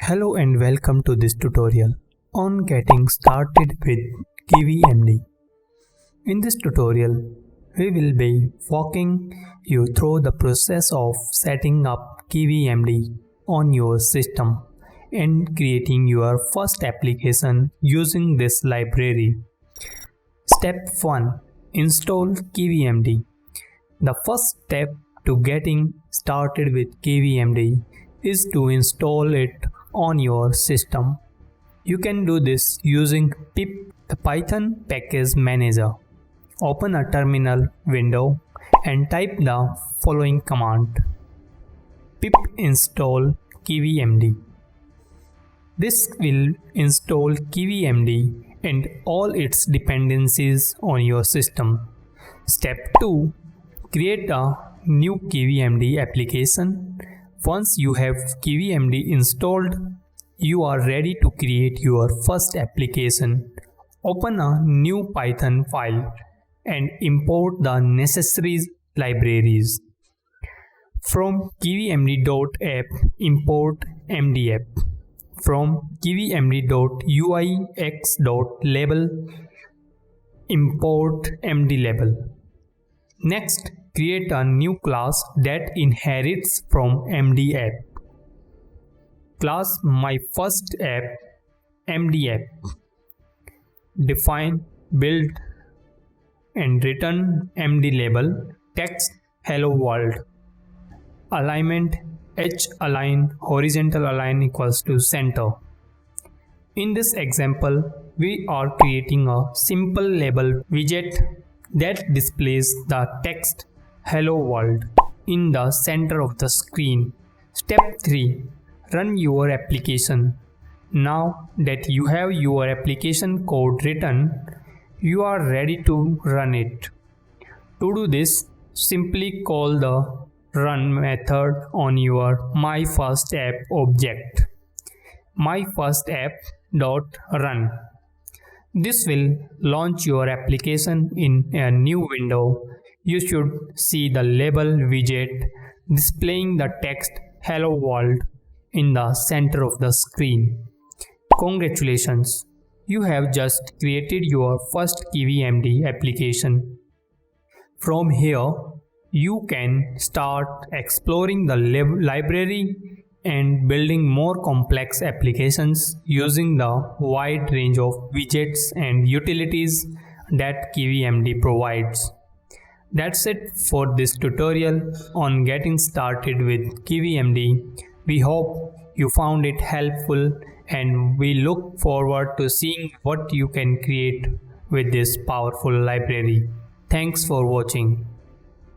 Hello and welcome to this tutorial on getting started with Kivy MD. In this tutorial, we will be walking you through the process of setting up Kivy MD on your system and creating your first application using this library. Step 1. Install Kivy MD. The first step to getting started with Kivy MD is to install it on your system. You can do this using pip, the Python package manager. Open a terminal window and type the following command: pip install Kivy MD. This will install Kivy MD and all its dependencies on your system. Step 2. Create a new Kivy MD application. Once you have Kivy MD installed, you are ready to create your first application. Open a new Python file and import the necessary libraries. From KivyMD.app, import MDApp. From KivyMD.uix.label, import MDLabel. Next, create a new class that inherits from MDApp. Class My First App MDApp. Define, build and return MDLabel text hello world. Alignment H align horizontal align equals to center. In this example, we are creating a simple label widget that displays the text hello world in the center of the screen. Step 3. Run your application. Now that you have your application code written, you are ready to run it. To do this, simply call the run method on your myFirstApp object. myFirstApp.run. This will launch your application in a new window. You should see the label widget displaying the text hello world in the center of the screen. Congratulations! You have just created your first Kivy MD application. From here, you can start exploring the library and building more complex applications using the wide range of widgets and utilities that Kivy MD provides. That's it for this tutorial on getting started with Kivy MD. We hope you found it helpful and we look forward to seeing what you can create with this powerful library. Thanks for watching.